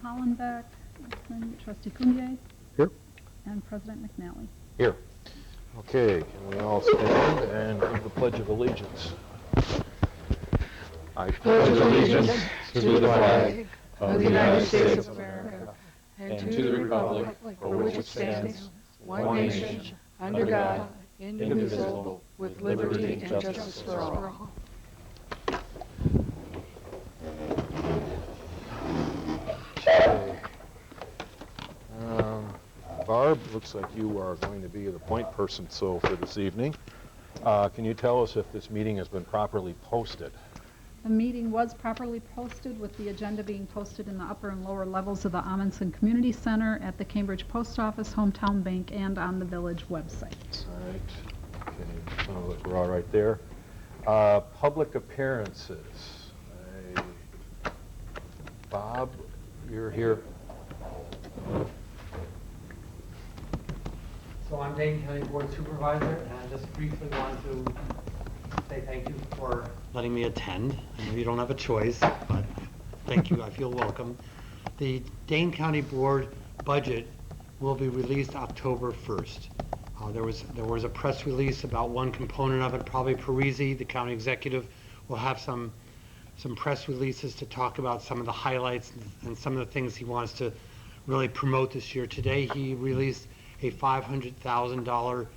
Hollenbeck, Trustee Cundier, Here. and President McNally. Here. Okay, can we all stand and give the Pledge of Allegiance? I pledge allegiance to the flag of the United States of America and to the republic for which it stands, one nation, under God, indivisible, with liberty and justice for all. Okay. Barb, looks like you are going to be the point person for this evening. Can you tell us if this meeting has been properly posted? The meeting was properly posted, with the agenda being posted in the upper and lower levels of the Amundsen Community Center, at the Cambridge Post Office, Hometown Bank, and on the village website. All right. Okay, sounds like we're all right there. Public appearances. Bob, you're here. So I'm Dane County Board Supervisor, and I just briefly want to say thank you for letting me attend. I know you don't have a choice, but thank you. I feel welcome. The Dane County Board budget will be released October 1st. There was a press release about one component of it. Probably Parisi, the county executive, will have some press releases to talk about some of the highlights and some of the things he wants to really promote this year. Today he released a $500,000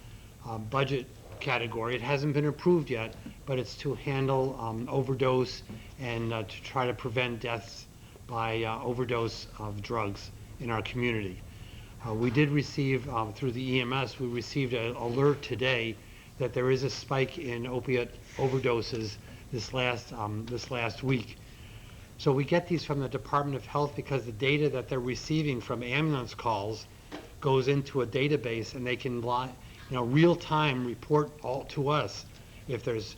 budget category. It hasn't been approved yet, but it's to handle overdose and to try to prevent deaths by overdose of drugs in our community. We did receive, through the EMS, we received an alert today that there is a spike in opiate overdoses this last week. So we get these from the Department of Health because the data that they're receiving from ambulance calls goes into a database, and they can real time report all to us if there's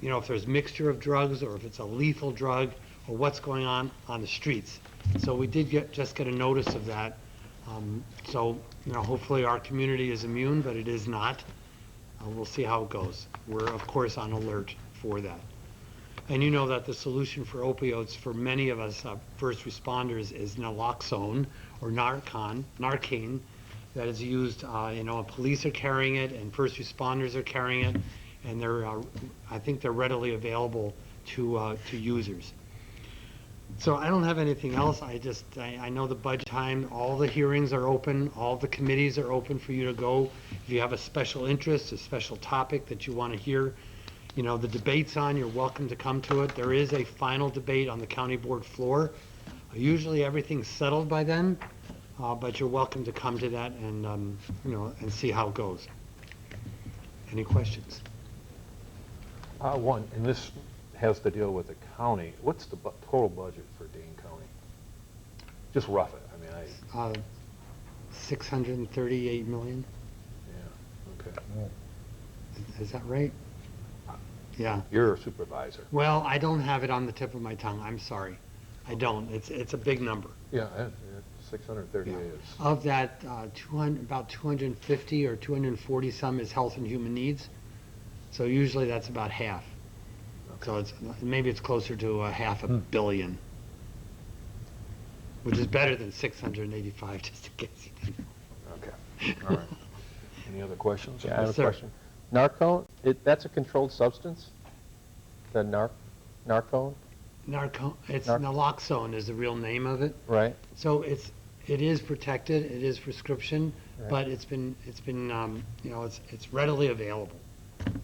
if there's mixture of drugs, or if it's a lethal drug, or what's going on the streets. So we did just get a notice of that. So hopefully our community is immune, but it is not. We'll see how it goes. We're of course on alert for that. And you know that the solution for opioids for many of us first responders is naloxone, or Narcan, that is used, police are carrying it and first responders are carrying it, and I think they're readily available to users. So I don't have anything else. I know the budget time, all the hearings are open, all the committees are open for you to go. If you have a special interest, a special topic that you want to hear, the debate's on, you're welcome to come to it. There is a final debate on the county board floor. Usually everything's settled by then, but you're welcome to come to that and, and see how it goes. Any questions? One, and this has to deal with the county. What's the total budget for Dane County? Just rough it. I mean, 638 million. Yeah, okay. Is that right? Yeah. You're a supervisor. Well, I don't have it on the tip of my tongue. I'm sorry. I don't. It's a big number. Yeah, 638 is. Of that, about 250 or 240 some is health and human needs. So usually that's about half. Okay. So maybe it's closer to $500 million, which is better than 685, just in case you didn't know. Okay. All right. Any other questions? Yeah, I have a Sir. question. Narcone, that's a controlled substance? The narcone? Naloxone is the real name of it. Right. So it is protected. It is prescription, Right. but it's readily available.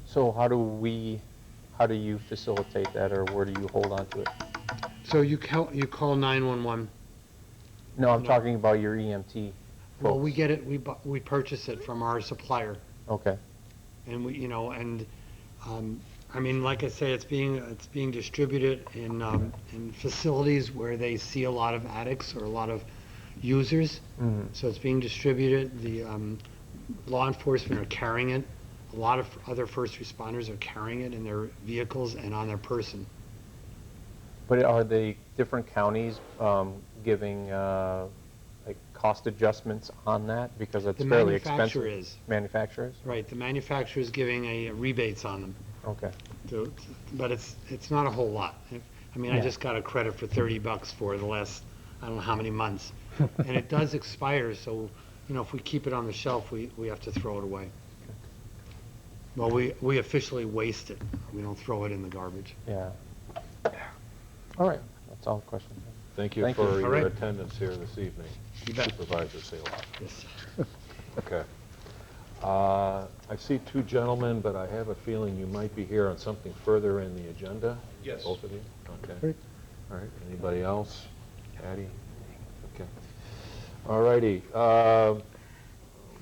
So how do you facilitate that, or where do you hold on to it? So you call 911. No, I'm talking about your EMT Well, folks. we get it. We purchase it from our supplier, Okay. and I mean, like I say, it's being distributed in facilities where they see a lot of addicts or a lot of users. Mm-hmm. So it's being distributed. The law enforcement are carrying it. A lot of other first responders are carrying it in their vehicles and on their person. But are the different counties giving like cost adjustments on that, because it's fairly expensive? The manufacturer is. Manufacturers? Right, the manufacturer is giving rebates on them. Okay. But it's not a whole lot. I mean, I Yeah. just got a credit for $30 for the last, I don't know how many months. And it does expire, so, you know, if we keep it on the shelf, we have to throw it away. Well, we officially waste it. We don't throw it in the garbage. Yeah. All right, that's all the questions. Thank you Thank you. for All your right. attendance here this evening. You bet. Supervisor Saloff. Yes. Okay. I see two gentlemen, but I have a feeling you might be here on something further in the agenda. Yes. Both of you? Okay. All right, anybody else? Patty? Okay. All righty.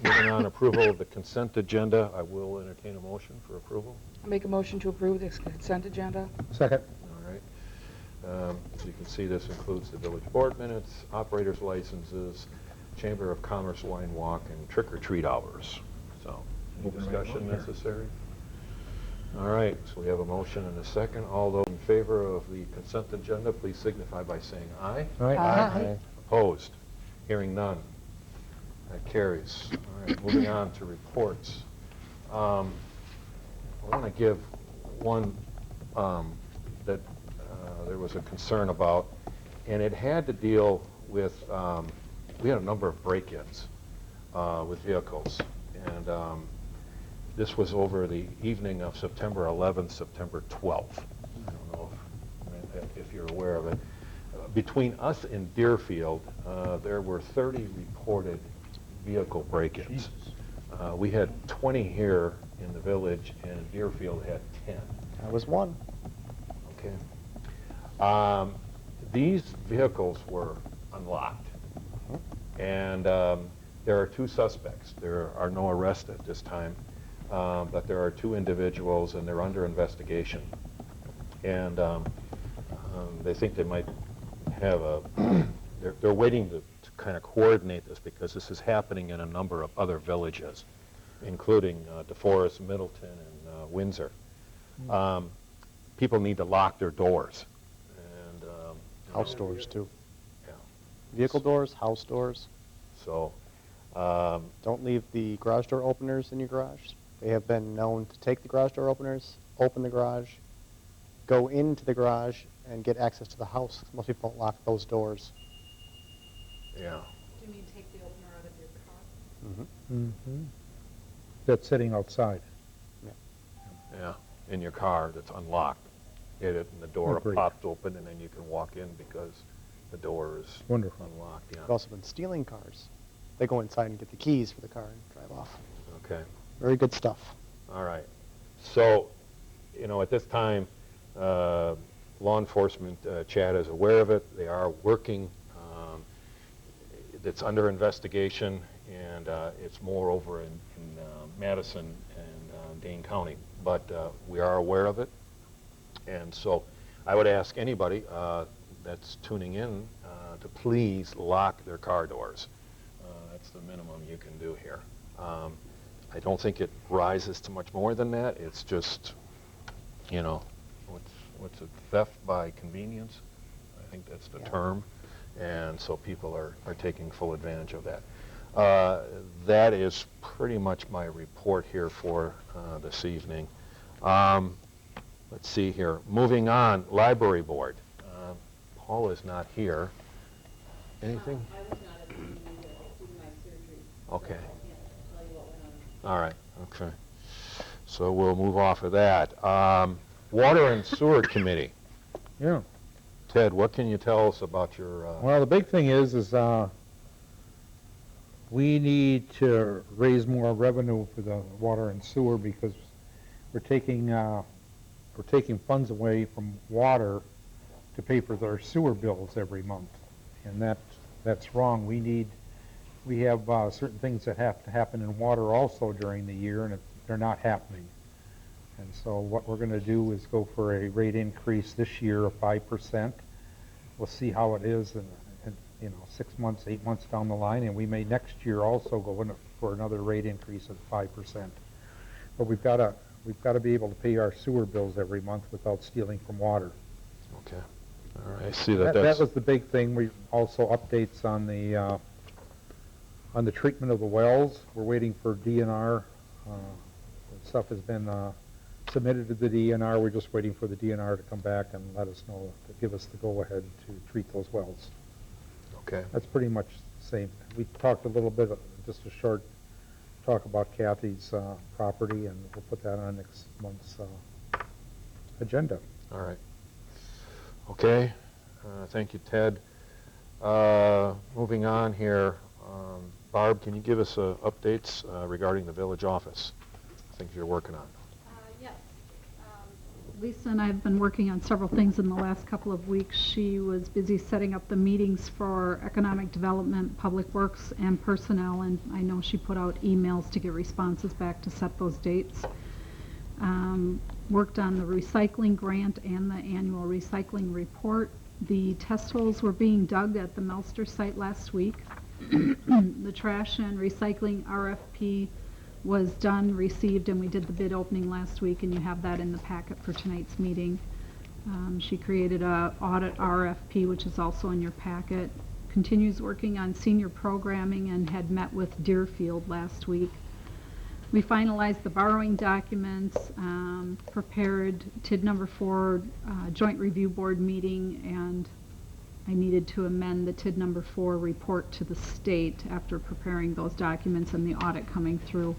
Moving on, approval of the consent agenda. I will entertain a motion for approval. I make a motion to approve the consent agenda. Second. All right. As you can see, this includes the village board minutes, operators licenses, Chamber of Commerce wine walk, and trick-or-treat hours. So, any discussion necessary? All right, so we have a motion and a second. All those in favor of the consent agenda, please signify by saying aye. Aye. Opposed? Hearing none. That carries. All right, moving on to reports. I want to give one that there was a concern about, and it had to deal with, we had a number of break-ins with vehicles, and this was over the evening of September 11th, September 12th. I don't know if you're aware of it. Between us and Deerfield, there were 30 reported vehicle break-ins. We had 20 here in the village, and Deerfield had 10. I was one. Okay. These vehicles were unlocked, and there are two suspects. There are no arrests at this time, but there are two individuals, and they're under investigation. And they think they might have a, they're waiting to kind of coordinate this because this is happening in a number of other villages, including DeForest, Middleton, and Windsor. People need to lock their doors. And House doors, too. Yeah. Vehicle doors, house doors. So, Don't leave the garage door openers in your garage. They have been known to take the garage door openers, open the garage, go into the garage, and get access to the house. Most people don't lock those doors. yeah. Do you mean take the opener out of your car? Mm-hmm. That's sitting outside. Yeah, in your car that's unlocked. Hit it and the door Agreed. popped open and then you can walk in because the door is Wonderful. unlocked, They've yeah. also been stealing cars. They go inside and get the keys for the car and drive off. Okay, Very good stuff. all right. So, you know, at this time, law enforcement, Chad is aware of it. They are working. It's under investigation, and it's more over in Madison and Dane County. But we are aware of it. And so I would ask anybody that's tuning in to please lock their car doors. That's the minimum you can do here. I don't think it rises to much more than that. It's just, you know, what's it, theft by convenience? I think that's the term. And so people are taking full advantage of that. That is pretty much my report here for this evening. Let's see here. Moving on, library board. Paul is not here. Anything? I was not at the meeting due to my surgery. Okay. So I can't tell you what went on. All right, okay. So we'll move off of that. Water and Sewer Committee. Yeah. Ted, what can you tell us about your... Well, the big thing is we need to raise more revenue for the water and sewer because we're taking funds away from water to pay for their sewer bills every month, and that's wrong. We have certain things that have to happen in water also during the year, and they're not happening. And so what we're going to do is go for a rate increase this year of 5%. We'll see how it is in 6 months, 8 months down the line, and we may next year also go in for another rate increase of 5%. But we've got to be able to pay our sewer bills every month without stealing from water. Okay. All right, I see that That that's... was the big thing. We also updates on the treatment of the wells. We're waiting for DNR. Stuff has been submitted to the DNR. We're just waiting for the DNR to come back and let us know, to give us the go-ahead to treat those wells. Okay. That's pretty much the same. We talked a little bit, just a short talk about Kathy's property, and we'll put that on next month's agenda. All right. Okay, thank you, Ted. Moving on here, Barb, can you give us updates regarding the village office, things you're working on? Yes. Lisa and I have been working on several things in the last couple of weeks. She was busy setting up the meetings for economic development, public works, and personnel, and I know she put out emails to get responses back to set those dates. Worked on the recycling grant and the annual recycling report. The test holes were being dug at the Melster site last week. The trash and recycling RFP was done, received, and we did the bid opening last week, and you have that in the packet for tonight's meeting. She created a audit RFP, which is also in your packet. Continues working on senior programming and had met with Deerfield last week. We finalized the borrowing documents, prepared TID number 4 joint review board meeting, and I needed to amend the TID number 4 report to the state after preparing those documents and the audit coming through.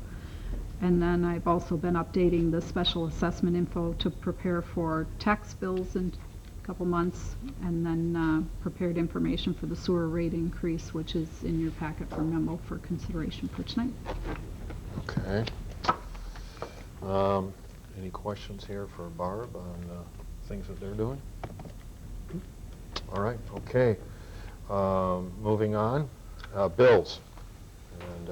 And then I've also been updating the special assessment info to prepare for tax bills in a couple months, and then prepared information for the sewer rate increase, which is in your packet for memo for consideration for tonight. Okay. Any questions here for Barb on things that they're doing? All right, okay. Moving on, bills. And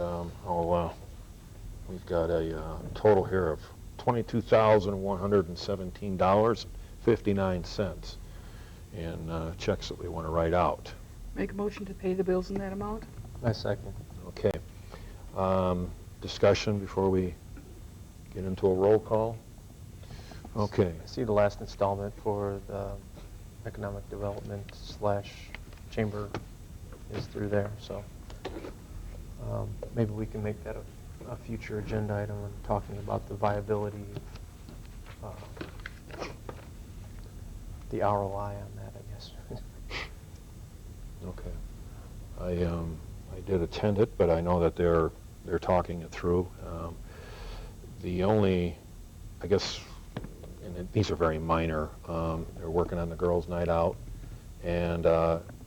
we've got a total here of $22,117.59 in checks that we want to write out. Make a motion to pay the bills in that amount? I second. Okay. Discussion before we get into a roll call? Okay. I see the last installment for the economic development / chamber is through there, so maybe we can make that a future agenda item when talking about the viability, the ROI on that, I guess. Okay. I did attend it, but I know that they're talking it through. The only, I guess, and these are very minor, they're working on the girls' night out, and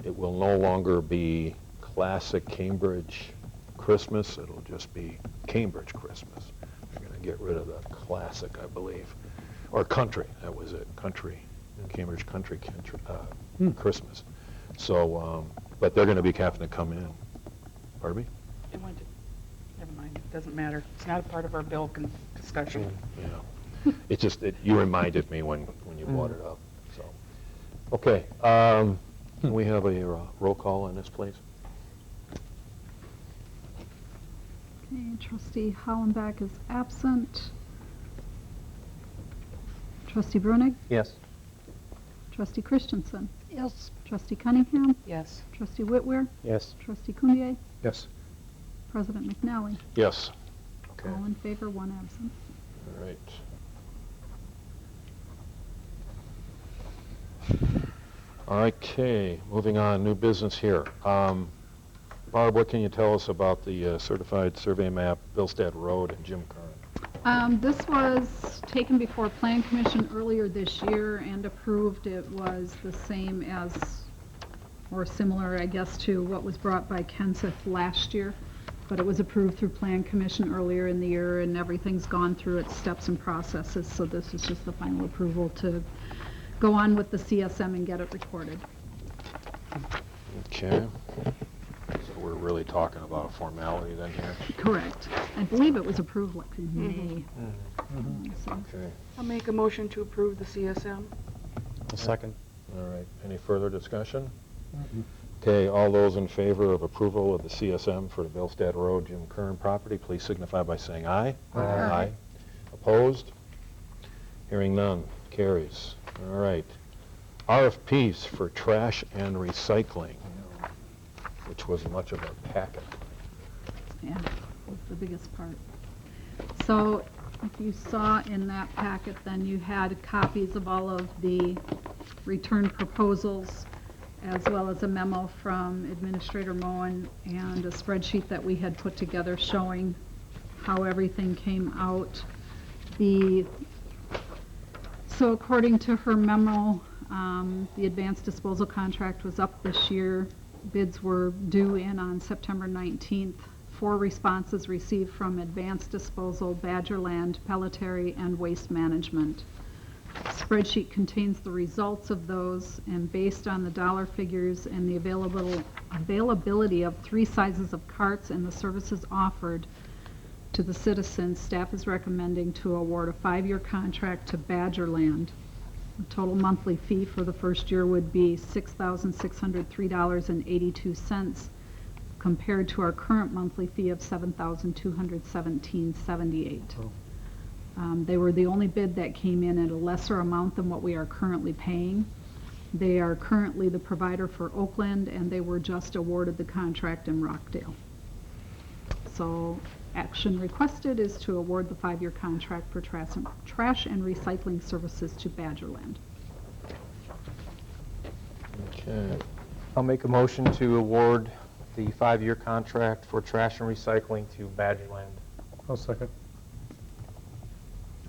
it will no longer be classic Cambridge Christmas, it'll just be Cambridge Christmas. They're going to get rid of the classic, I believe, or country, that was it, country, Cambridge country Christmas. So, but they're going to be having to come in. Pardon me? It went to, never mind, it doesn't matter. It's not a part of our bill discussion. Yeah. It's just that you reminded me when you brought it up. So, okay. Can we have a roll call on this, please? Okay, Trustee Hollenbach is absent. Trustee Brunig? Yes. Trustee Christensen? Yes. Trustee Cunningham? Yes. Trustee Whitwer? Yes. Trustee Cumbier? Yes. President McNally? Yes. Okay. All in favor, one absent. All right. Okay, moving on, new business here. Barb, what can you tell us about the certified survey map, Billstead Road and Jim Kern? This was taken before Plan Commission earlier this year and approved. It was the same as, or similar, I guess, to what was brought by Kenseth last year, but it was approved through Plan Commission earlier in the year, and everything's gone through its steps and processes, so this is just the final approval to go on with the CSM and get it recorded. Okay. So we're really talking about a formality then here? Correct. I believe it was approved like in May. So, Okay. I'll make a motion to approve the CSM. A second. All right. Any further discussion? Okay, all those in favor of approval of the CSM for the Billstead Road, Jim Kern property, please signify by saying aye. Aye. Opposed? Hearing none. Carries. All right. RFPs for trash and recycling, which was much of a packet. yeah, was the biggest part. So if you saw in that packet, then you had copies of all of the return proposals as well as a memo from Administrator Moen and a spreadsheet that we had put together showing how everything came out. So according to her memo, the advanced disposal contract was up this year. Bids were due in on September 19th. 4 responses received from Advanced Disposal, Badgerland, Pelletary, and Waste Management. Spreadsheet contains the results of those, and based on the dollar figures and the availability of 3 sizes of carts and the services offered to the citizens, staff is recommending to award a 5-year contract to Badgerland. The total monthly fee for the first year would be $6,603.82 compared to our current monthly fee of $7,217.78. They were the only bid that came in at a lesser amount than what we are currently paying. They are currently the provider for Oakland, and they were just awarded the contract in Rockdale. So action requested is to award the 5-year contract for trash and recycling services to Badgerland. Okay. I'll make a motion to award the 5-year contract for trash and recycling to Badgerland. I'll second.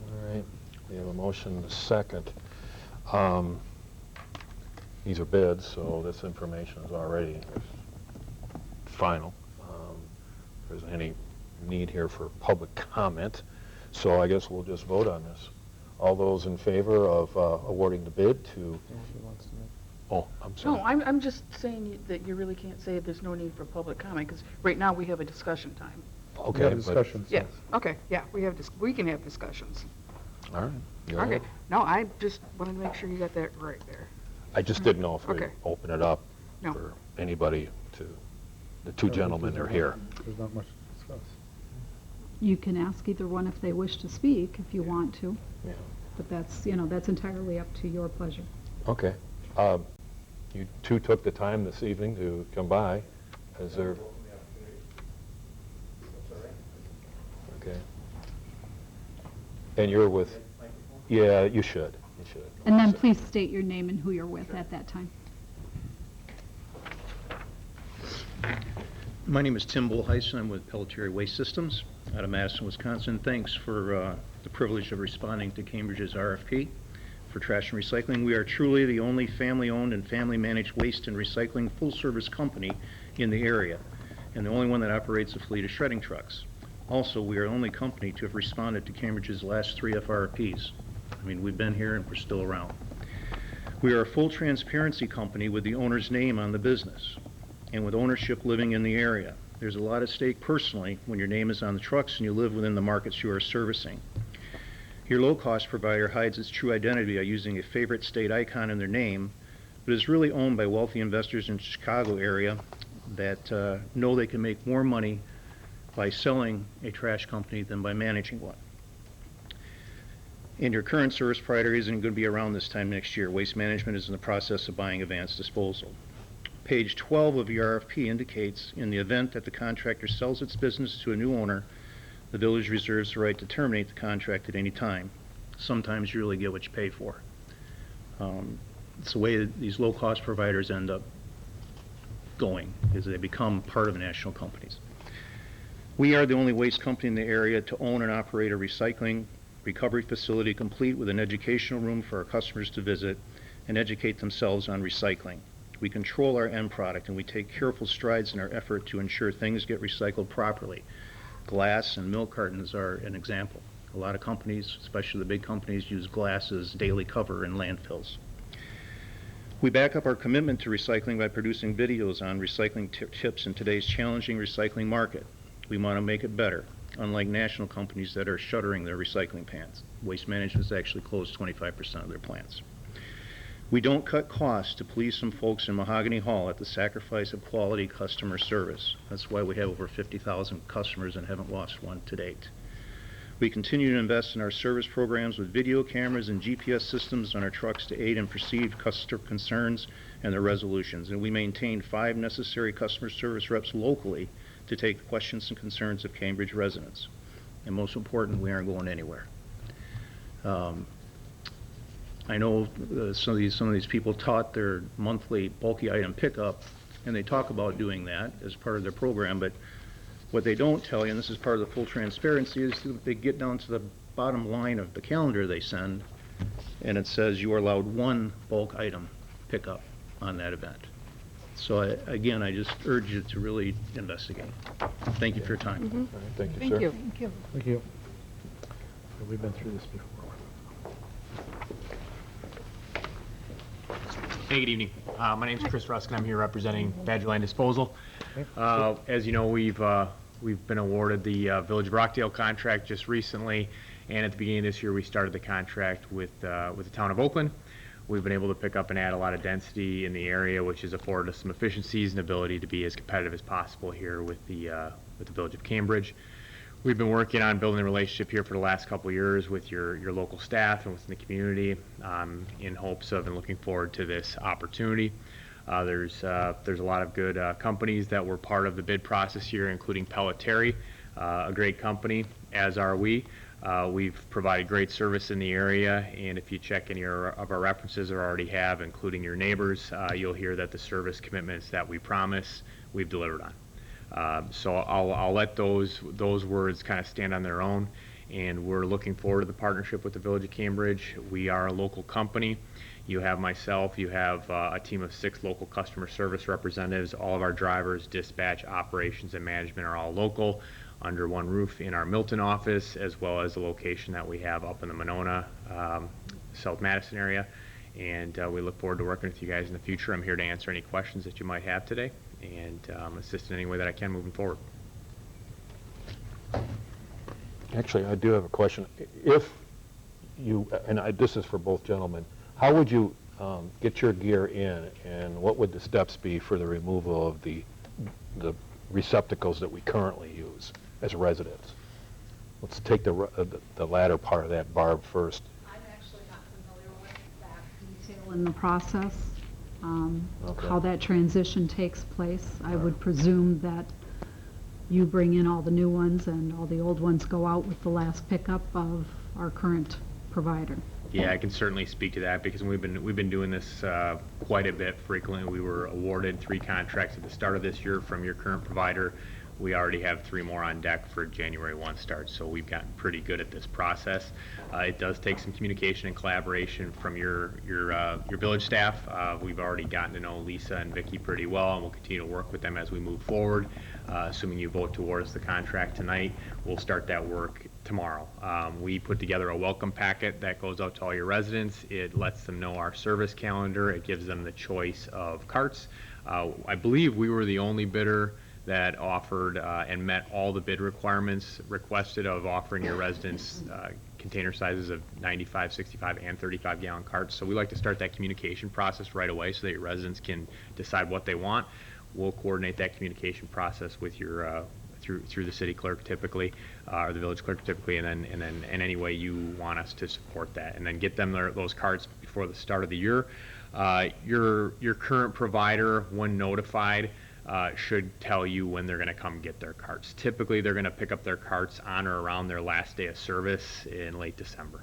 All right, we have a motion and a second. These are bids, so this information is already final. There isn't any need here for public comment, so I guess we'll just vote on this. All those in favor of awarding the bid to... Oh, I'm sorry. No, I'm just saying that you really can't say there's no need for public comment, because right now we have a discussion time. Okay, We have but- discussions. Yeah, okay, yeah, we can have discussions. All right. go Okay, ahead. no, I just wanted to make sure you got that right there. I just didn't know if we Okay. open it up No. for anybody to, the 2 gentlemen are here. There's not much to discuss. You can ask either one if they wish to speak, if you want to, Yeah. but that's, that's entirely up to your pleasure. Okay. You 2 took the time this evening to come by. Is there... Okay. And you're with... Yeah, you should. You should. And then please state your name and who you're with at that time. My name is Tim Bullheisen. I'm with Pelletary Waste Systems out of Madison, Wisconsin. Thanks for the privilege of responding to Cambridge's RFP for trash and recycling. We are truly the only family-owned and family-managed waste and recycling full-service company in the area, and the only one that operates a fleet of shredding trucks. Also, we are the only company to have responded to Cambridge's last 3 FRPs. I mean, we've been here and we're still around. We are a full transparency company with the owner's name on the business, and with ownership living in the area. There's a lot at stake personally when your name is on the trucks and you live within the markets you are servicing. Your low-cost provider hides its true identity by using a favorite state icon in their name, but is really owned by wealthy investors in the Chicago area that know they can make more money by selling a trash company than by managing one. And your current service provider isn't going to be around this time next year. Waste Management is in the process of buying Advanced Disposal. Page 12 of your RFP indicates in the event that the contractor sells its business to a new owner, the village reserves the right to terminate the contract at any time. Sometimes you really get what you pay for. It's the way that these low-cost providers end up going, is they become part of national companies. We are the only waste company in the area to own and operate a recycling recovery facility complete with an educational room for our customers to visit and educate themselves on recycling. We control our end product, and we take careful strides in our effort to ensure things get recycled properly. Glass and milk cartons are an example. A lot of companies, especially the big companies, use glass as daily cover in landfills. We back up our commitment to recycling by producing videos on recycling tips in today's challenging recycling market. We want to make it better, unlike national companies that are shuttering their recycling plants. Waste Management has actually closed 25% of their plants. We don't cut costs to please some folks in Mahogany Hall at the sacrifice of quality customer service. That's why we have over 50,000 customers and haven't lost one to date. We continue to invest in our service programs with video cameras and GPS systems on our trucks to aid in perceived customer concerns and their resolutions. And we maintain 5 necessary customer service reps locally to take the questions and concerns of Cambridge residents. And most important, we aren't going anywhere. I know some of these people taught their monthly bulky item pickup, and they talk about doing that as part of their program, but what they don't tell you, and this is part of the full transparency, is that they get down to the bottom line of the calendar they send, and it says you are allowed one bulk item pickup on that event. So again, I just urge you to really investigate. Thank you for your time. All right, thank you, Thank sir. you. Thank you. Thank you. We've been through this before. Hey, good evening. My name's Chris Rusk, and I'm here representing Badger Land Disposal. As you know, we've been awarded the Village of Rockdale contract just recently, and at the beginning of this year, we started the contract with the town of Oakland. We've been able to pick up and add a lot of density in the area, which has afforded us some efficiencies and ability to be as competitive as possible here with the Village of Cambridge. We've been working on building a relationship here for the last couple of years with your local staff and within the community, in hopes of and looking forward to this opportunity. There's a lot of good companies that were part of the bid process here, including Pelletieri, a great company, as are we. We've provided great service in the area, and if you check any of our references or already have, including your neighbors, you'll hear that the service commitments that we promise, we've delivered on. So I'll let those words kind of stand on their own, and we're looking forward to the partnership with the Village of Cambridge. We are a local company. You have myself, you have a team of 6 local customer service representatives. All of our drivers, dispatch, operations, and management are all local under one roof in our Milton office, as well as the location that we have up in the Monona, South Madison area. And we look forward to working with you guys in the future. I'm here to answer any questions that you might have today, and assist in any way that I can moving forward. Actually, I do have a question. If you, and this is for both gentlemen, how would you get your gear in, and what would the steps be for the removal of the receptacles that we currently use as residents? Let's take the latter part of that, Barb, first. I'm actually not familiar with that detail in the process, Okay. how that transition takes place. I would presume that you bring in all the new ones and all the old ones go out with the last pickup of our current provider. Yeah, I can certainly speak to that because we've been doing this quite a bit frequently. We were awarded 3 contracts at the start of this year from your current provider. We already have 3 more on deck for January 1 start, so we've gotten pretty good at this process. It does take some communication and collaboration from your village staff. We've already gotten to know Lisa and Vicki pretty well, and we'll continue to work with them as we move forward. Assuming you vote towards the contract tonight, we'll start that work tomorrow. We put together a welcome packet that goes out to all your residents. It lets them know our service calendar. It gives them the choice of carts. I believe we were the only bidder that offered and met all the bid requirements requested of offering your residents container sizes of 95, 65, and 35-gallon carts. So we like to start that communication process right away so that your residents can decide what they want. We'll coordinate that communication process with your through the city clerk typically, or the village clerk typically, and then in any way you want us to support that, and then get them those carts before the start of the year. Your current provider, when notified, should tell you when they're going to come get their carts. Typically, they're going to pick up their carts on or around their last day of service in late December.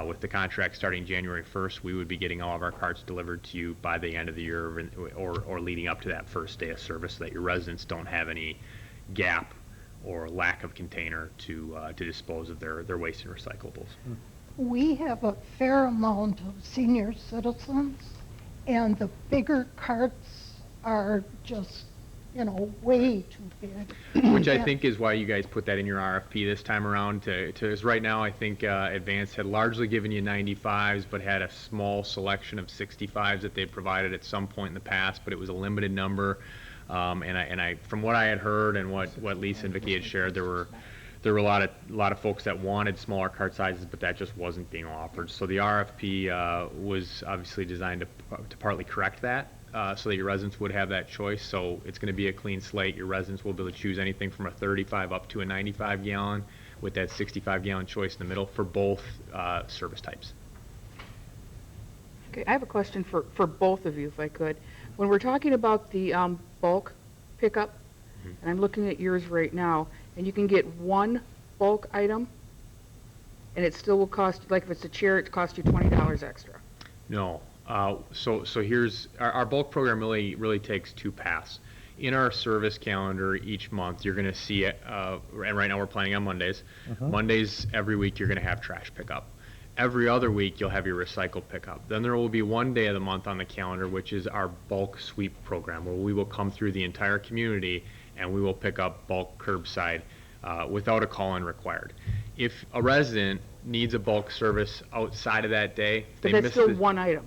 With the contract starting January 1st, we would be getting all of our carts delivered to you by the end of the year or leading up to that first day of service so that your residents don't have any gap or lack of container to dispose of their waste and recyclables. We have a fair amount of senior citizens, and the bigger carts are just, way too big. Which I think is why you guys put that in your RFP this time around. Because right now, I think Advance had largely given you 95s, but had a small selection of 65s that they provided at some point in the past, but it was a limited number. And I, from what I had heard and what Lisa and Vicki had shared, there were a lot of folks that wanted smaller cart sizes, but that just wasn't being offered. So the RFP was obviously designed to partly correct that, so that your residents would have that choice. So it's going to be a clean slate. Your residents will be able to choose anything from a 35 up to a 95 gallon with that 65 gallon choice in the middle for both service types. Okay, I have a question for both of you, if I could. When we're talking about the bulk pickup, and I'm looking at yours right now, and you can get one bulk item, and it still will cost, like if it's a chair, it costs you $20 extra. No. So here's, our bulk program really takes two paths. In our service calendar each month, you're gonna see it, and right now we're planning on Mondays. Mondays, every week, you're gonna have trash pickup. Every other week, you'll have your recycle pickup. Then there will be one day of the month on the calendar, which is our bulk sweep program, where we will come through the entire community and we will pick up bulk curbside without a call-in required. If a resident needs a bulk service outside of that day, But they that's miss still the- one item.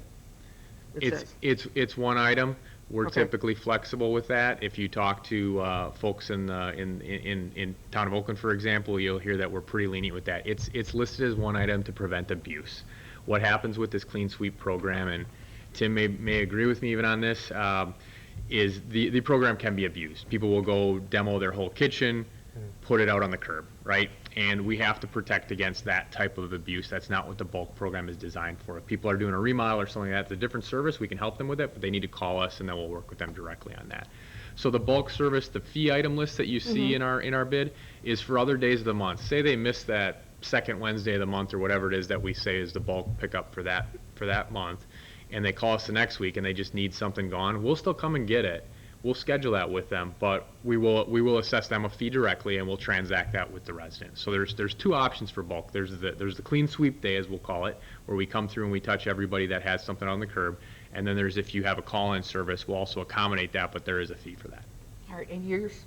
It says. It's one item. We're Okay. typically flexible with that. If you talk to folks in town of Oakland, for example, you'll hear that we're pretty lenient with that. It's listed as one item to prevent abuse. What happens with this clean sweep program, and Tim may agree with me even on this, is the program can be abused. People will go demo their whole kitchen, put it out on the curb, right? And we have to protect against that type of abuse. That's not what the bulk program is designed for. If people are doing a remodel or something like that, it's a different service, we can help them with it, but they need to call us and then we'll work with them directly on that. So the bulk service, the fee item list that you see in our bid is for other days of the month. Say they miss that second Wednesday of the month or whatever it is that we say is the bulk pickup for that month, and they call us the next week and they just need something gone, we'll still come and get it. We'll schedule that with them, but we will assess them a fee directly and we'll transact that with the resident. So there's two options for bulk. There's the clean sweep day, as we'll call it, where we come through and we touch everybody that has something on the curb. And then there's, if you have a call-in service, we'll also accommodate that, but there is a fee for that. All right, and yours?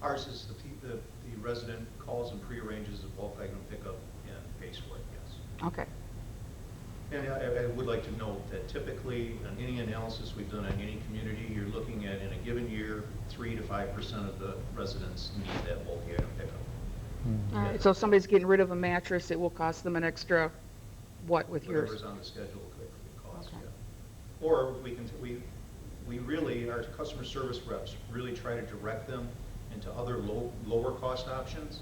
Ours is the resident calls and prearranges a bulk item pickup and pays for it, yes. Okay. And I would like to note that typically, on any analysis we've done on any community, you're looking at, in a given year, 3 to 5% of the residents need that bulk item pickup. All right, so if somebody's getting rid of a mattress, it will cost them an extra, what, with yours? Whatever's on the schedule could cost, Okay. yeah. Or we really, our customer service reps really try to direct them into other lower cost options.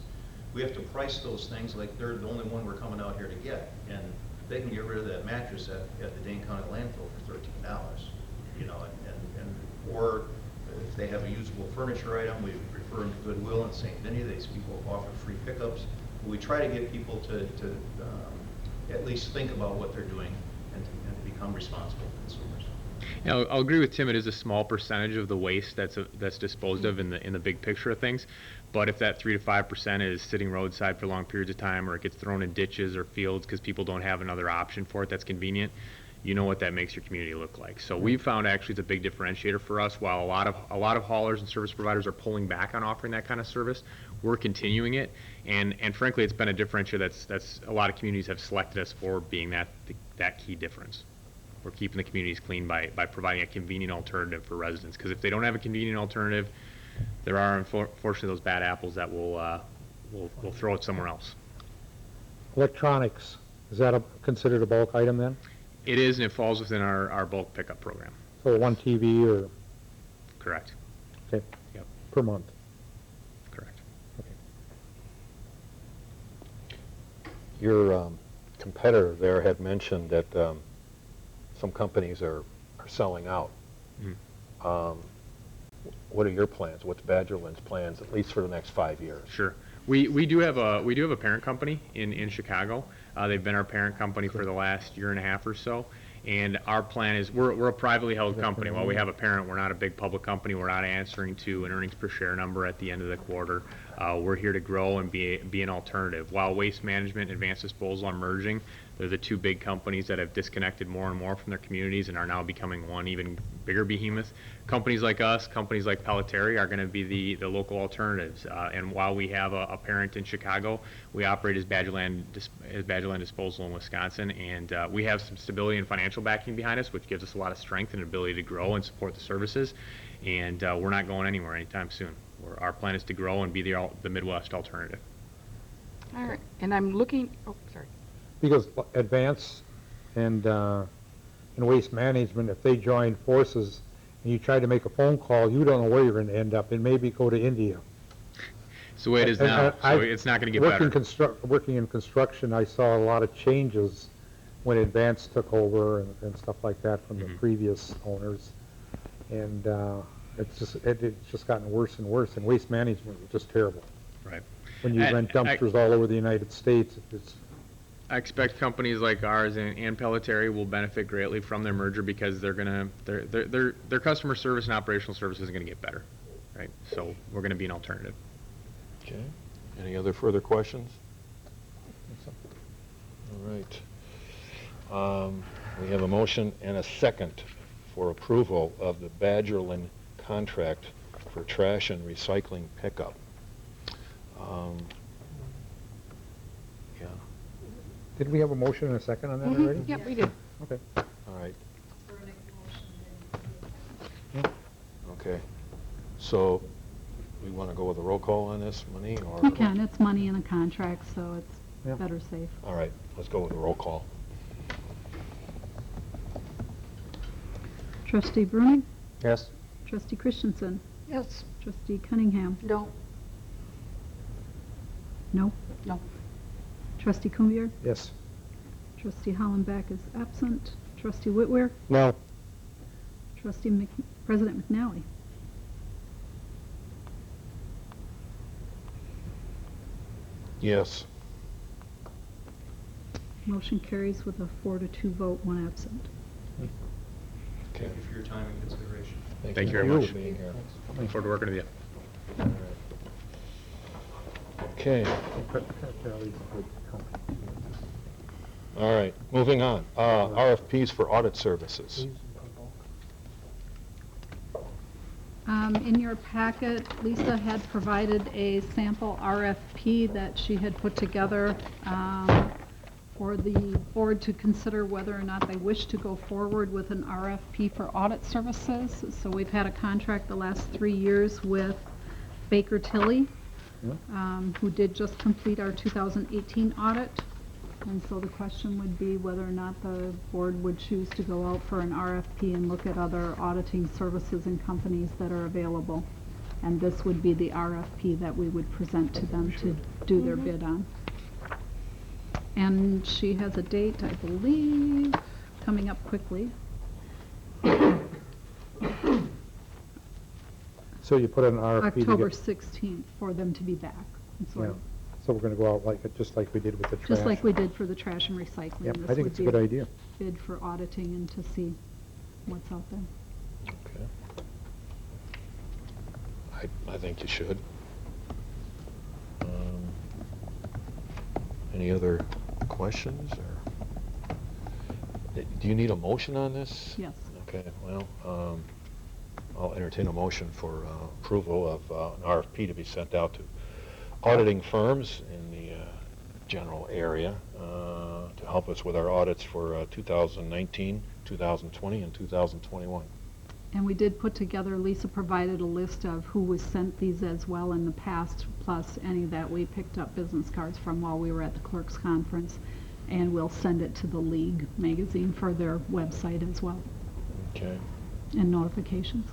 We have to price those things like they're the only one we're coming out here to get. And they can get rid of that mattress at the Dane County landfill for $13, you know, or if they have a usable furniture item, we refer them to Goodwill and St. Vinny. These people offer free pickups. We try to get people to at least think about what they're doing and to become responsible consumers. Yeah, I'll agree with Tim. It is a small percentage of the waste that's disposed of in the big picture of things. But if that 3 to 5% is sitting roadside for long periods of time, or it gets thrown in ditches or fields because people don't have another option for it that's convenient, you know what that makes your community look like. So we've found actually it's a big differentiator for us. While a lot of haulers and service providers are pulling back on offering that kind of service, we're continuing it. And frankly, it's been a differentiator that's a lot of communities have selected us for, being that key difference. We're keeping the communities clean by providing a convenient alternative for residents. Because if they don't have a convenient alternative, there are unfortunately those bad apples that will throw it somewhere else. Electronics, is that considered a bulk item then? It is, and it falls within our bulk pickup program. So one TV or, Correct. okay, Yep. per month? Correct. Okay. Your competitor there had mentioned that some companies are selling out. What are your plans? What's Badgerland's plans, at least for the next 5 years? Sure. We do have a parent company in Chicago. They've been our parent company for the last year and a half or so. And our plan is, we're a privately held company. While we have a parent, we're not a big public company. We're not answering to an earnings per share number at the end of the quarter. We're here to grow and be an alternative. While Waste Management and Advanced Disposal are merging, they're the two big companies that have disconnected more and more from their communities and are now becoming one even bigger behemoth. Companies like us, companies like Pelletary are going to be the local alternatives. And while we have a parent in Chicago, we operate as Badgerland Disposal in Wisconsin, and we have some stability and financial backing behind us, which gives us a lot of strength and ability to grow and support the services. And we're not going anywhere anytime soon. Our plan is to grow and be the Midwest alternative. All right, and I'm looking, oh, sorry. Because Advance and Waste Management, if they join forces and you try to make a phone call, you don't know where you're going to end up, and maybe go to India. It's the way it is now, so it's not going to get better. Working in construction, I saw a lot of changes when Advance took over and stuff like that from the previous owners. And it's just gotten worse and worse, and Waste Management was just terrible. Right. When you rent dumpsters all over the United States, it's I expect companies like ours and Pelletieri will benefit greatly from their merger because their customer service and operational service is gonna get better, right? So we're gonna be an alternative. Okay. Any other further questions? All right. We have a motion and a second for approval of the Badgerland contract for trash and recycling pickup. Yeah, Did we have a motion and a second on that already? Yep, we did. Okay. all right. Okay. So we want to go with a roll call on this, Money, or? We can, it's money in a contract, so Yeah. it's better safe. All right, let's go with a roll call. Trustee Bruning, Yes? trustee Christensen, Yes, trustee Cunningham, No. no? No. Trustee Kumbir, Yes. trustee Hollenbeck is absent, trustee Whitwer, No. trustee President McNally. Yes. Motion carries with a 4-2 vote, 1 absent. Okay. for your time and consideration. Thank you very for much. being here. Looking forward to working with you. All right. Okay, all right, moving on. RFPs for audit services. In your packet, Lisa had provided a sample RFP that she had put together for the board to consider whether or not they wish to go forward with an RFP for audit services. So we've had a contract the last 3 years with Baker Tilly, who did just complete our 2018 audit. And so the question would be whether or not the board would choose to go out for an RFP and look at other auditing services and companies that are available. And this would be the RFP that we would present to them to do their bid on. And she has a date, I believe, coming up quickly. So you put an RFP to October get, 16th for them to be back. And so yeah. So we're gonna go out just like we did with the trash. just like we did for the trash and recycling. Yep, this I think would it's a be good idea. Bid for auditing and to see what's out there. Okay. I think you should. Any other questions, or? Do you need a motion on this? Yes. Okay, well, I'll entertain a motion for approval of an RFP to be sent out to auditing firms in the general area to help us with our audits for 2019, 2020, and 2021. And we did put together, Lisa provided a list of who was sent these as well in the past, plus any that we picked up business cards from while we were at the clerk's conference. And we'll send it to the League magazine for their website as well, Okay, and notifications.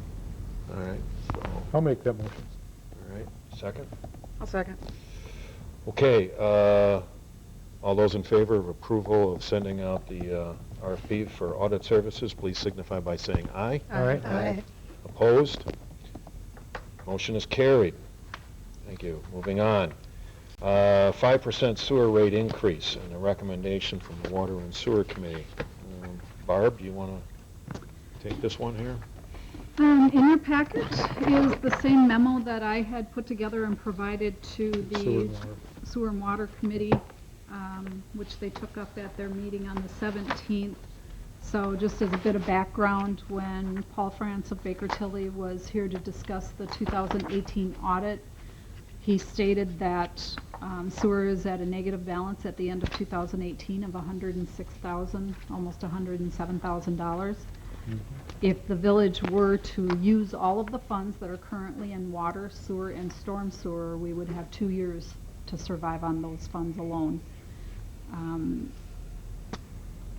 all right, so, I'll make that motion. all right, second? I'll second. Okay, all those in favor of approval of sending out the RFP for audit services, please signify by saying aye. All right. aye. Opposed? Motion is carried. Thank you. Moving on. 5% sewer rate increase, and a recommendation from the Water and Sewer Committee. Barb, do you want to take this one here? In your packet is the same memo that I had put together and provided to Sewer the and Water. Sewer and Water Committee, which they took up at their meeting on the 17th. So just as a bit of background, when Paul France of Baker Tilly was here to discuss the 2018 audit, he stated that sewer is at a negative balance at the end of 2018 of $106,000, almost $107,000. If the village were to use all of the funds that are currently in water, sewer, and storm sewer, we would have 2 years to survive on those funds alone.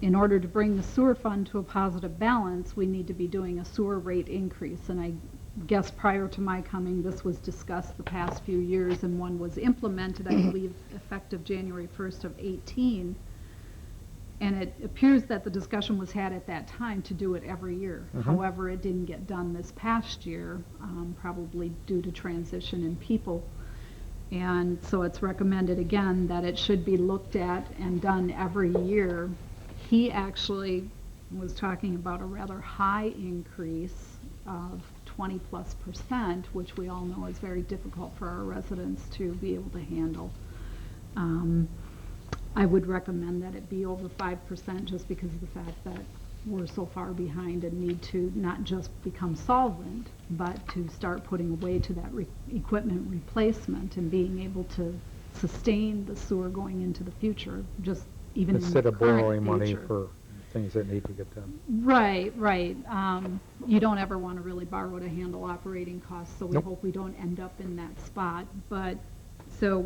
In order to bring the sewer fund to a positive balance, we need to be doing a sewer rate increase. And I guess prior to my coming, this was discussed the past few years, and one was implemented, I believe, effective January 1st of 18. And it appears that the discussion was had at that time to do it every year. However, it didn't get done this past year, probably due to transition in people. And so it's recommended again that it should be looked at and done every year. He actually was talking about a rather high increase of 20+%, which we all know is very difficult for our residents to be able to handle. I would recommend that it be over 5% just because of the fact that we're so far behind and need to not just become solvent, but to start putting away to that equipment replacement and being able to sustain the sewer going into the future, just even in the Instead of current borrowing money future. for things that need to get done. Right, right. You don't ever want to really borrow to handle operating costs, so we Nope. hope we don't end up in that spot. But, so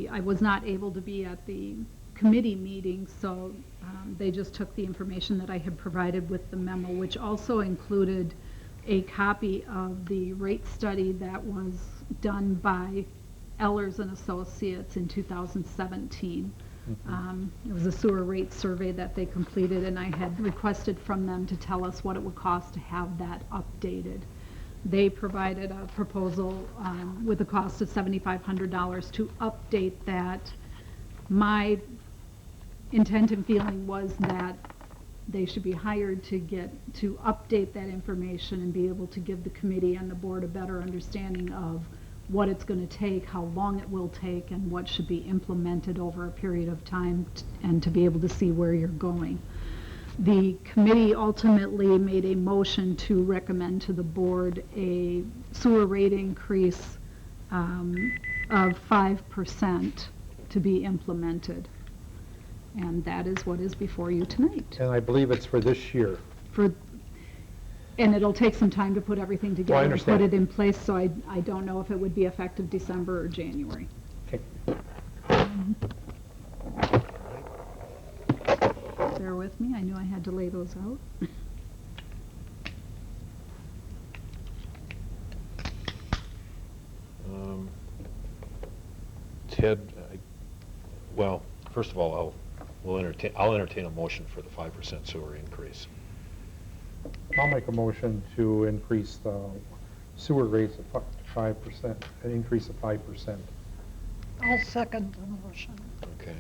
I was not able to be at the committee meeting, so they just took the information that I had provided with the memo, which also included a copy of the rate study that was done by Ehlers and Associates in 2017. It was a sewer rate survey that they completed, and I had requested from them to tell us what it would cost to have that updated. They provided a proposal with a cost of $7,500 to update that. My intent and feeling was that they should be hired to update that information and be able to give the committee and the board a better understanding of what it's going to take, how long it will take, and what should be implemented over a period of time, and to be able to see where you're going. The committee ultimately made a motion to recommend to the board a sewer rate increase of 5% to be implemented. And that is what is before you tonight. And I believe it's for this year. And it'll take some time to put everything together and put understand. it in place, so I don't know if it would be effective December or January. Okay. Bear with me, I knew I had to lay those out. Ted, well, first of all, I'll entertain a motion for the 5% sewer increase. I'll make a motion to increase the sewer rates of 5%, an increase of 5%. I'll second the motion. Okay.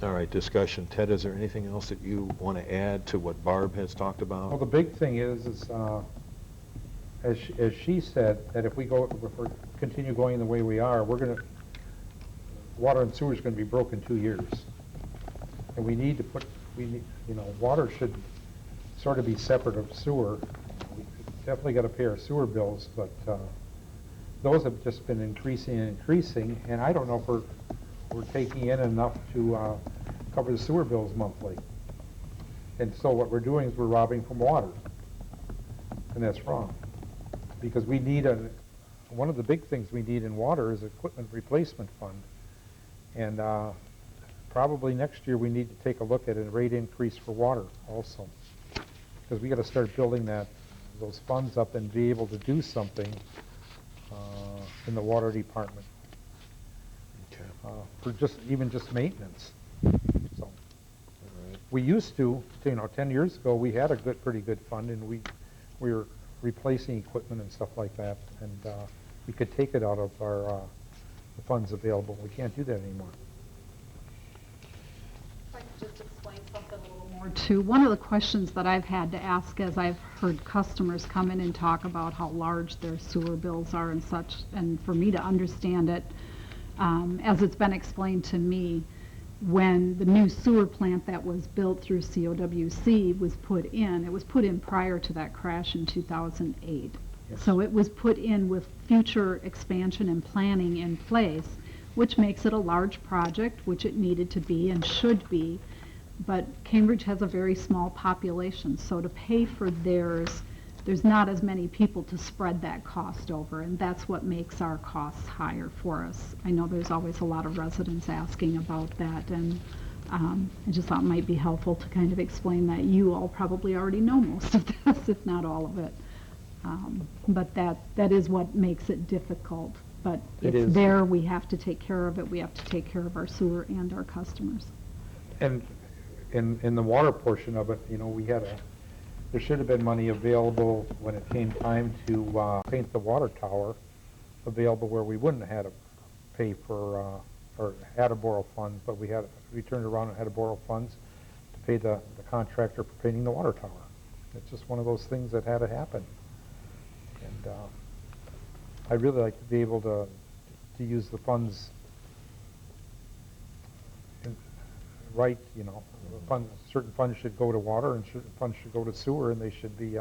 All right, discussion. Ted, is there anything else that you want to add to what Barb has talked about? Well, the big thing is as she said, that if we continue going the way we are, water and sewer is going to be broke in 2 years. And water should sort of be separate of sewer. We definitely got to pay our sewer bills, but those have just been increasing and increasing, and I don't know if we're taking in enough to cover the sewer bills monthly. And so what we're doing is we're robbing from water, and that's wrong. Because we need one of the big things we need in water is equipment replacement fund. And probably next year we need to take a look at a rate increase for water also. Because we got to start building those funds up and be able to do something in the water department. Okay. For even just maintenance. So All right. we used to, 10 years ago, we had a pretty good fund, and we were replacing equipment and stuff like that, and we could take it out of our the funds available. We can't do that anymore. If I could just explain something a little more too. One of the questions that I've had to ask as I've heard customers come in and talk about how large their sewer bills are and such, and for me to understand it, as it's been explained to me, when the new sewer plant that was built through COWC was put in, it was put in prior to that crash in 2008. Yes. So it was put in with future expansion and planning in place, which makes it a large project, which it needed to be and should be. But Cambridge has a very small population, so to pay for theirs, there's not as many people to spread that cost over, and that's what makes our costs higher for us. I know there's always a lot of residents asking about that, and I just thought it might be helpful to kind of explain that. You all probably already know most of this, if not all of it. But that is what makes it difficult. But It it's is. there, we have to take care of it. We have to take care of our sewer and our customers. And in the water portion of it, there should have been money available when it came time to paint the water tower, available where we wouldn't have had pay for, or had to borrow funds, but we turned around and had to borrow funds to pay the contractor for painting the water tower. It's just one of those things that had to happen. And I'd really like to be able to use the funds right, you know. Certain funds should go to water and certain funds should go to sewer, and they should be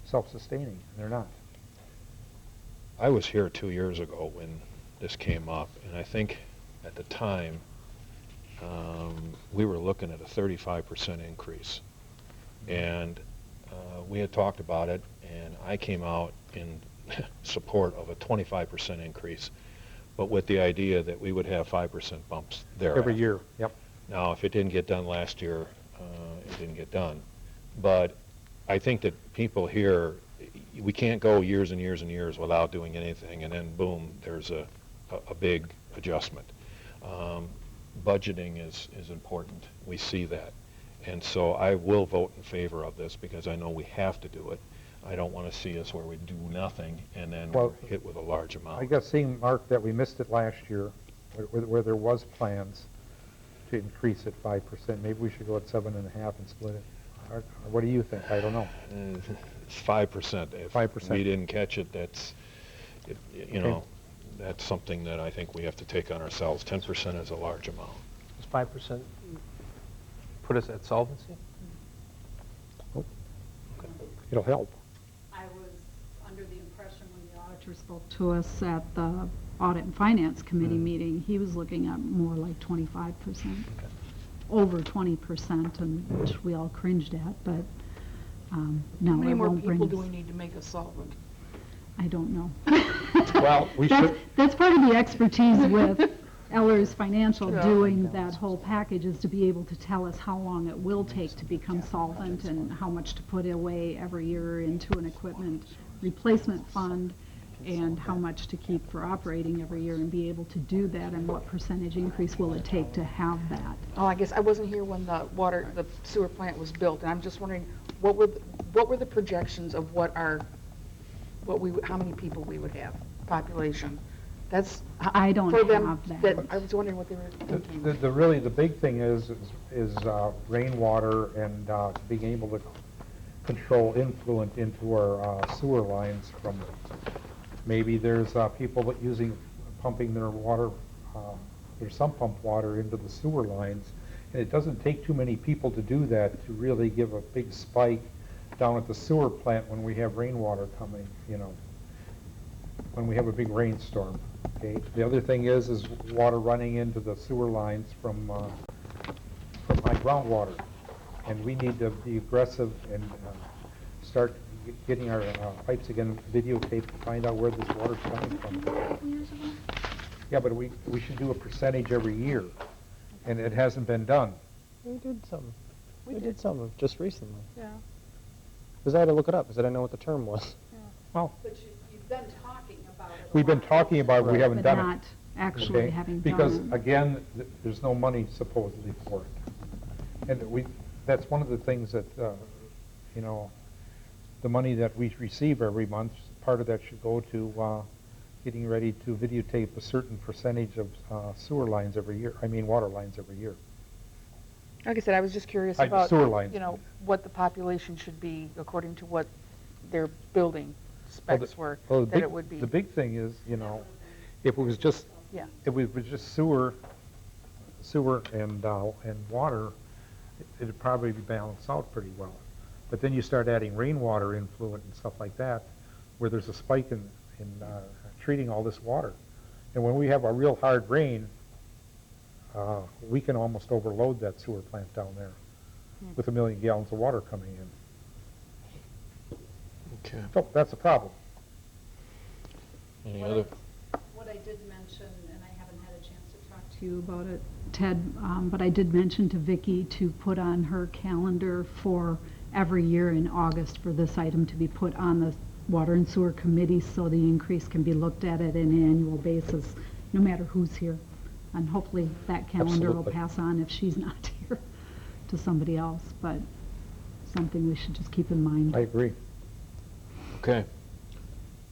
self-sustaining, and they're not. I was here 2 years ago when this came up, and I think at the time we were looking at a 35% increase. And we had talked about it, and I came out in support of a 25% increase, but with the idea that we would have 5% bumps there. Every year, yep. Now, if it didn't get done last year, it didn't get done. But I think that people here, we can't go years and years and years without doing anything, and then boom, there's a big adjustment. Budgeting is important. We see that. And so I will vote in favor of this because I know we have to do it. I don't want to see us where we do nothing and then we're hit with a large amount. I guess seeing, Mark, that we missed it last year, where there was plans to increase it 5%, maybe we should go at 7.5 and split it. Or what do you think? I don't know. It's 5%. If 5%. we didn't catch it, you know, that's something that I think we have to take on ourselves. 10% is a large amount. Does 5% put us at solvency? Nope. Okay. It'll help. I was under the impression when the auditor spoke to us at the Audit and Finance Committee meeting, he was looking at more like 25%. Over 20%, and which we all cringed at, but no, How many it more won't bring people do us- we need to make us solvent? I don't know. Well, we should. That's part of the expertise with Eller's Financial Yeah. doing that whole package, is to be able to tell us how long it will take to become solvent and how much to put away every year into an equipment replacement fund and how much to keep for operating every year, and be able to do that, and what percentage increase will it take to have that. Oh, I guess I wasn't here when the sewer plant was built, and I'm just wondering, what were the projections of how many people we would have, population? That's. I don't for them, have that. I was wondering what they were thinking. The big thing is rainwater and being able to control influent into our sewer lines from, maybe there's people that pumping their water, their sump pump water into the sewer lines, and it doesn't take too many people to do that to really give a big spike down at the sewer plant when we have rainwater coming, you know, when we have a big rainstorm. Okay. The other thing is water running into the sewer lines from my groundwater, and we need to be aggressive and start getting our pipes again videotaped to find out where this water's coming from. Yeah, but we should do a percentage every year, and it hasn't been done. We did some. We did some just recently. Yeah. Because I had to look it up because I didn't know what the term was. Well, But you've been talking about it. we've been talking about it, we haven't But done it. not actually Okay? having done Because, it. again, there's no money supposedly for it. And that's one of the things that, you know, the money that we receive every month, part of that should go to getting ready to videotape a certain percentage of sewer lines every year, water lines every year. Like I said, I was just curious Sewer about, lines. you know, what the population should be according to what their building specs were, Well, that it would be. the big thing is, you know, if it was just, Yeah. if it was just sewer and water, it'd probably be balanced out pretty well. But then you start adding rainwater influent and stuff like that, where there's a spike in treating all this water. And when we have a real hard rain, we can almost overload that sewer plant down there with 1 million gallons of water coming in. Okay. So that's a problem. Any other? What I did mention, and I haven't had a chance to talk to you about it, Ted, but I did mention to Vicki to put on her calendar for every year in August for this item to be put on the Water and Sewer Committee, so the increase can be looked at an annual basis, no matter who's here. And hopefully that calendar will Absolutely. pass on if she's not here to somebody else, but something we should just keep in mind. I agree. Okay.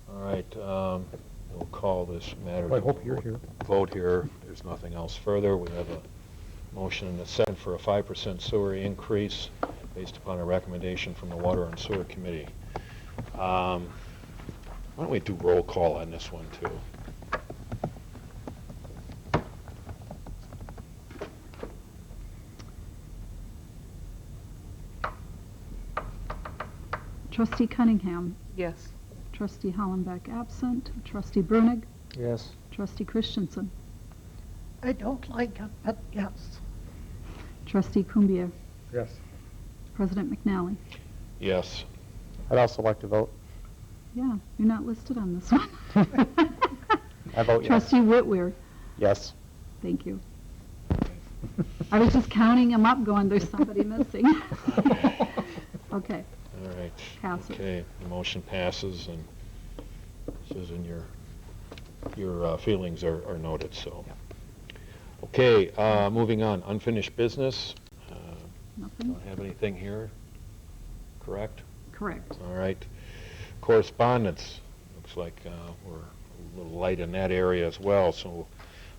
All right. we'll call this matter. Well, I to hope you're here. Vote here. There's nothing else further. We have a motion and a second for a 5% sewer increase based upon a recommendation from the Water and Sewer Committee. Why don't we do roll call on this one, too? Trustee Cunningham. Yes. Trustee Hollenbeck absent. Trustee Brunig. Yes. Trustee Christensen. I don't like it, but yes. Trustee Kumbier. Yes. President McNally. Yes. I'd also like to vote. Yeah, you're not listed on this one. I vote yes. Trustee Whitweir. Yes. Thank you. I was just counting them up going, there's somebody missing. Okay. All right. Passes. Okay, the motion passes, and Susan, your feelings are noted, so. Okay, moving on, unfinished business. Nothing? Don't have anything here, correct? Correct. All right. Correspondence, looks like we're a little light in that area as well, so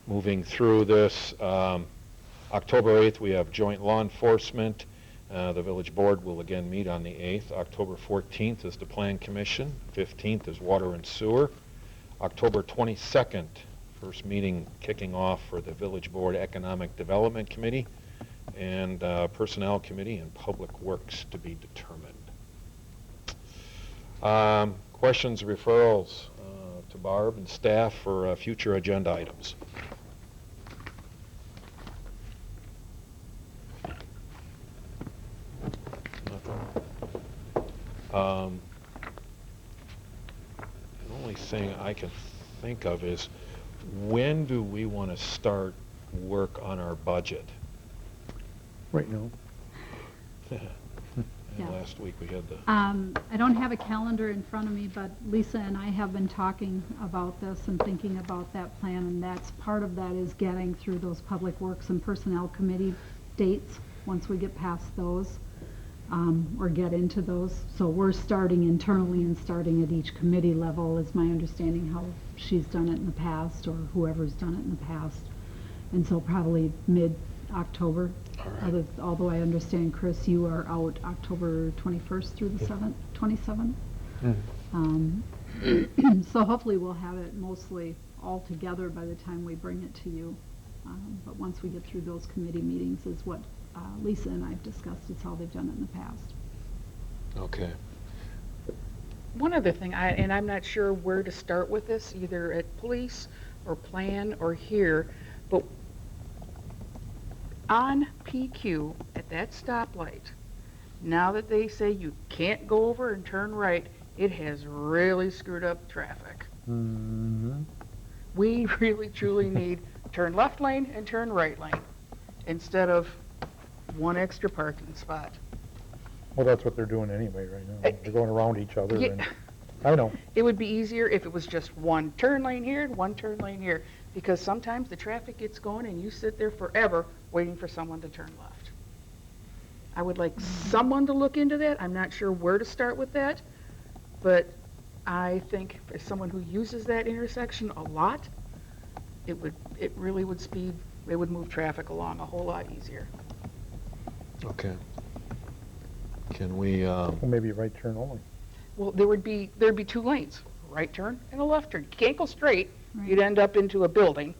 moving through this, October 8th, we have joint law enforcement. The village board will again meet on the 8th. October 14th is the plan commission. 15th is water and sewer. October 22nd, first meeting kicking off for the village board economic development committee and personnel committee and public works to be determined. Questions, referrals to Barb and staff for future agenda items. The only thing I can think of is, when do we want to start work on our budget? Right now. Yeah. Last week we had the... I don't have a calendar in front of me, but Lisa and I have been talking about this and thinking about that plan, and that's part of that is getting through those public works and personnel committee dates once we get past those. Or get into those. So we're starting internally and starting at each committee level is my understanding how she's done it in the past or whoever's done it in the past. And so probably mid-October. right. Although I understand, Chris, you are out October 21st through the 27th. So hopefully we'll have it mostly all together by the time we bring it to you. But once we get through those committee meetings is what Lisa and I have discussed. It's how they've done it in the past. Okay. One other thing, and I'm not sure where to start with this, either at police or plan or here, but on PQ at that stoplight, now that they say you can't go over and turn right, it has really screwed up traffic. Mm-hmm. We really truly need turn left lane and turn right lane instead of one extra parking spot. Well, that's what they're doing anyway right now. They're going around each other. Yeah. And I know. It would be easier if it was just one turn lane here and one turn lane here, because sometimes the traffic gets going and you sit there forever waiting for someone to turn left. I would like someone to look into that. I'm not sure where to start with that, but I think as someone who uses that intersection a lot, it really would move traffic along a whole lot easier. Okay. Can we, Well, maybe right turn only. Well, there'd be two lanes, right turn and a left turn. You can't go straight. Right. You'd end up into a building.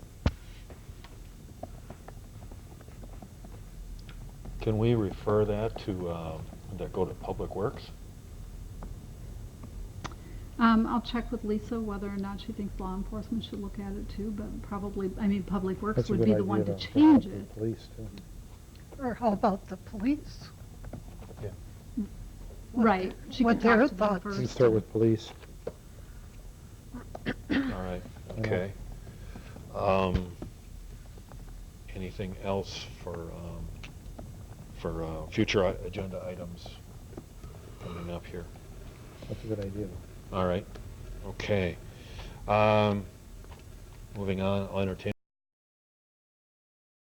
can we refer that to, go to Public Works? I'll check with Lisa whether or not she thinks law enforcement should look at it too, but probably, I mean, Public Works That's a would good be the idea one to help change the it. Police too. Or how about the police? What- Right. She what could talk their to them thoughts. first. Let's start with police. All right, okay. Anything else for future agenda items coming up here? That's a good idea. All right, okay. Moving on, I'll entertain